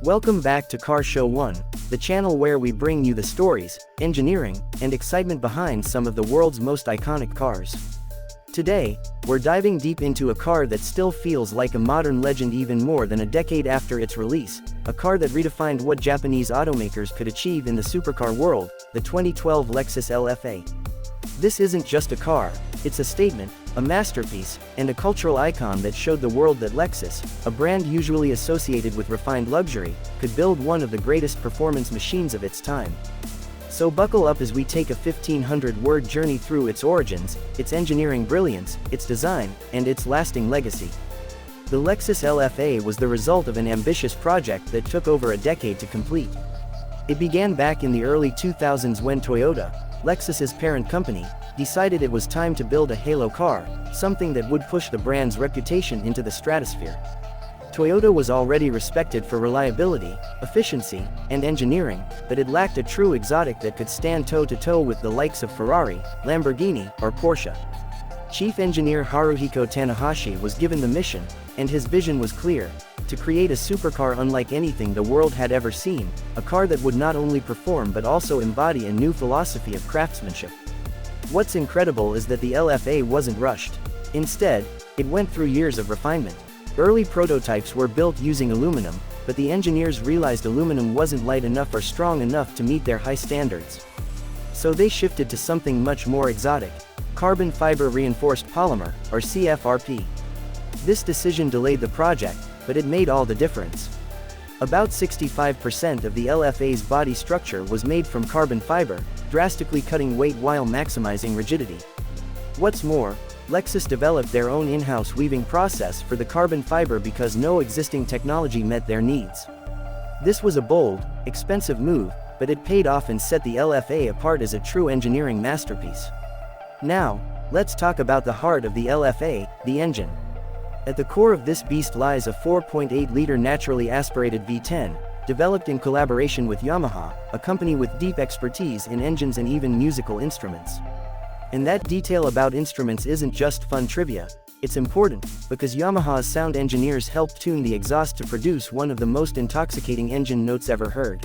Welcome back to Car Show 1, the channel where we bring you the stories, engineering, and excitement behind some of the world's most iconic cars. Today, we're diving deep into a car that still feels like a modern legend even more than a decade after its release, a car that redefined what Japanese automakers could achieve in the supercar world, the 2012 Lexus LFA. This isn't just a car, it's a statement, a masterpiece, and a cultural icon that showed the world that Lexus, a brand usually associated with refined luxury, could build one of the greatest performance machines of its time. So buckle up as we take a 1,500-word journey through its origins, its engineering brilliance, its design, and its lasting legacy. The Lexus LFA was the result of an ambitious project that took over a decade to complete. It began back in the early 2000s when Toyota, Lexus's parent company, decided it was time to build a halo car, something that would push the brand's reputation into the stratosphere. Toyota was already respected for reliability, efficiency, and engineering, but it lacked a true exotic that could stand toe-to-toe with the likes of Ferrari, Lamborghini, or Porsche. Chief engineer Haruhiko Tanahashi was given the mission, and his vision was clear: to create a supercar unlike anything the world had ever seen, a car that would not only perform but also embody a new philosophy of craftsmanship. What's incredible is that the LFA wasn't rushed. Instead, it went through years of refinement. Early prototypes were built using aluminum, but the engineers realized aluminum wasn't light enough or strong enough to meet their high standards. So they shifted to something much more exotic: carbon fiber reinforced polymer, or CFRP. This decision delayed the project, but it made all the difference. About 65% of the LFA's body structure was made from carbon fiber, drastically cutting weight while maximizing rigidity. What's more, Lexus developed their own in-house weaving process for the carbon fiber because no existing technology met their needs. This was a bold, expensive move, but it paid off and set the LFA apart as a true engineering masterpiece. Now, let's talk about the heart of the LFA, the engine. At the core of this beast lies a 4.8-liter naturally aspirated V10, developed in collaboration with Yamaha, a company with deep expertise in engines and even musical instruments. And that detail about instruments isn't just fun trivia, it's important, because Yamaha's sound engineers helped tune the exhaust to produce one of the most intoxicating engine notes ever heard.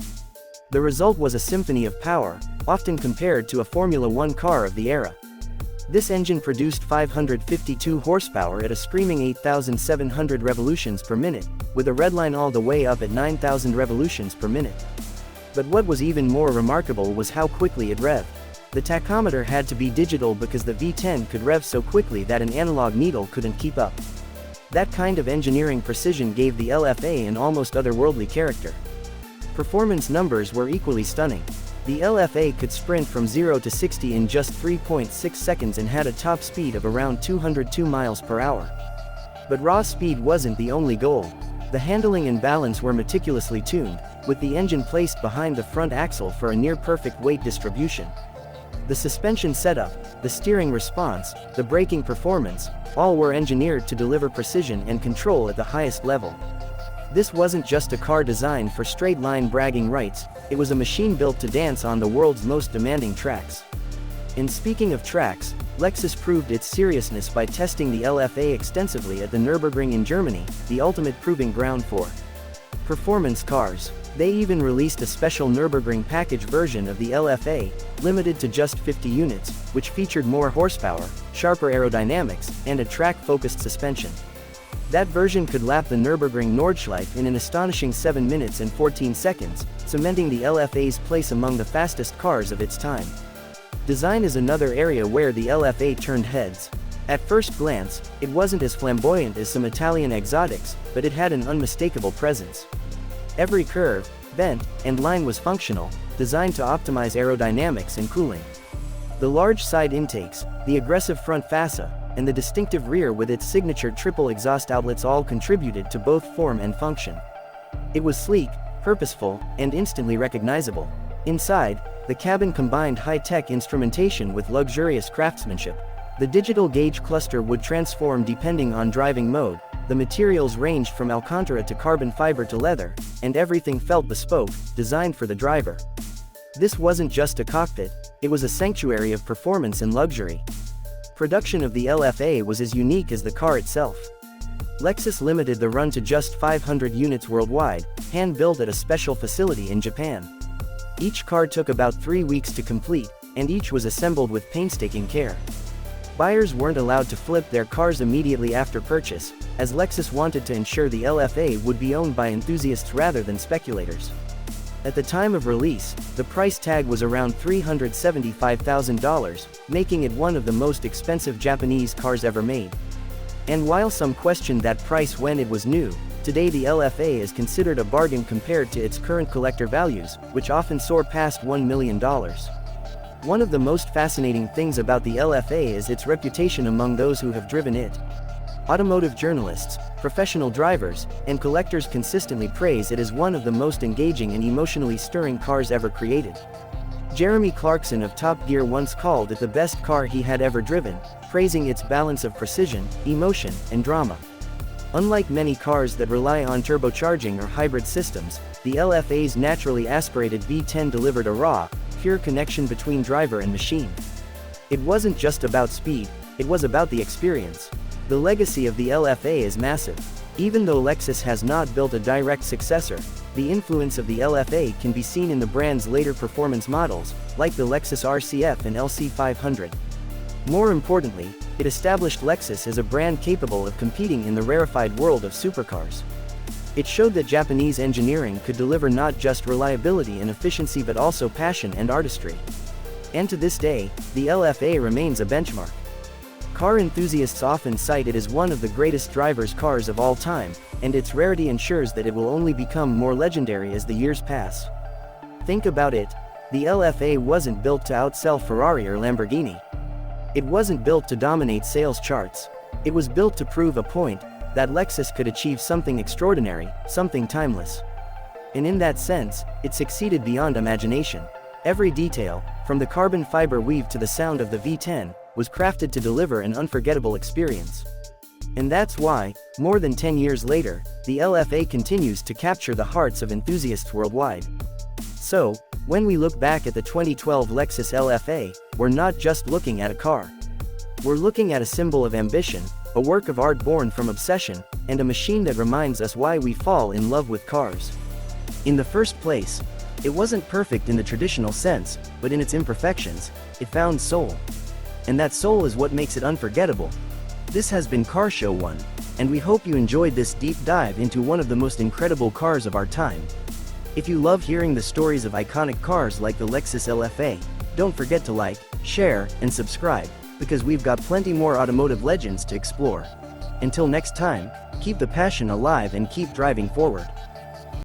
The result was a symphony of power, often compared to a Formula One car of the era. This engine produced 552 horsepower at a screaming 8,700 revolutions per minute, with a redline all the way up at 9,000 revolutions per minute. But what was even more remarkable was how quickly it revved. The tachometer had to be digital because the V10 could rev so quickly that an analog needle couldn't keep up. That kind of engineering precision gave the LFA an almost otherworldly character. Performance numbers were equally stunning. The LFA could sprint from 0 to 60 in just 3.6 seconds and had a top speed of around 202 miles per hour. But raw speed wasn't the only goal. The handling and balance were meticulously tuned, with the engine placed behind the front axle for a near-perfect weight distribution. The suspension setup, the steering response, the braking performance, all were engineered to deliver precision and control at the highest level. This wasn't just a car designed for straight-line bragging rights, it was a machine built to dance on the world's most demanding tracks. And speaking of tracks, Lexus proved its seriousness by testing the LFA extensively at the Nürburgring in Germany, the ultimate proving ground for performance cars. They even released a special Nürburgring package version of the LFA, limited to just 50 units, which featured more horsepower, sharper aerodynamics, and a track-focused suspension. That version could lap the Nürburgring Nordschleife in an astonishing 7 minutes and 14 seconds, cementing the LFA's place among the fastest cars of its time. Design is another area where the LFA turned heads. At first glance, it wasn't as flamboyant as some Italian exotics, but it had an unmistakable presence. Every curve, bend, and line was functional, designed to optimize aerodynamics and cooling. The large side intakes, the aggressive front fascia, and the distinctive rear with its signature triple exhaust outlets all contributed to both form and function. It was sleek, purposeful, and instantly recognizable. Inside, the cabin combined high-tech instrumentation with luxurious craftsmanship. The digital gauge cluster would transform depending on driving mode, the materials ranged from Alcantara to carbon fiber to leather, and everything felt bespoke, designed for the driver. This wasn't just a cockpit, it was a sanctuary of performance and luxury. Production of the LFA was as unique as the car itself. Lexus limited the run to just 500 units worldwide, hand-built at a special facility in Japan. Each car took about 3 weeks to complete, and each was assembled with painstaking care. Buyers weren't allowed to flip their cars immediately after purchase, as Lexus wanted to ensure the LFA would be owned by enthusiasts rather than speculators. At the time of release, the price tag was around $375,000, making it one of the most expensive Japanese cars ever made. And while some questioned that price when it was new, today the LFA is considered a bargain compared to its current collector values, which often soar past $1 million. One of the most fascinating things about the LFA is its reputation among those who have driven it. Automotive journalists, professional drivers, and collectors consistently praise it as one of the most engaging and emotionally stirring cars ever created. Jeremy Clarkson of Top Gear once called it the best car he had ever driven, praising its balance of precision, emotion, and drama. Unlike many cars that rely on turbocharging or hybrid systems, the LFA's naturally aspirated V10 delivered a raw, pure connection between driver and machine. It wasn't just about speed, it was about the experience. The legacy of the LFA is massive. Even though Lexus has not built a direct successor, the influence of the LFA can be seen in the brand's later performance models, like the Lexus RCF and LC500. More importantly, it established Lexus as a brand capable of competing in the rarefied world of supercars. It showed that Japanese engineering could deliver not just reliability and efficiency but also passion and artistry. And to this day, the LFA remains a benchmark. Car enthusiasts often cite it as one of the greatest driver's cars of all time, and its rarity ensures that it will only become more legendary as the years pass. Think about it, the LFA wasn't built to outsell Ferrari or Lamborghini. It wasn't built to dominate sales charts. It was built to prove a point, that Lexus could achieve something extraordinary, something timeless. And in that sense, it succeeded beyond imagination. Every detail, from the carbon fiber weave to the sound of the V10, was crafted to deliver an unforgettable experience. And that's why, more than 10 years later, the LFA continues to capture the hearts of enthusiasts worldwide. So, when we look back at the 2012 Lexus LFA, we're not just looking at a car. We're looking at a symbol of ambition, a work of art born from obsession, and a machine that reminds us why we fall in love with cars. In the first place, it wasn't perfect in the traditional sense, but in its imperfections, it found soul. And that soul is what makes it unforgettable. This has been Car Show 1, and we hope you enjoyed this deep dive into one of the most incredible cars of our time. If you love hearing the stories of iconic cars like the Lexus LFA, don't forget to like, share, and subscribe, because we've got plenty more automotive legends to explore. Until next time, keep the passion alive and keep driving forward.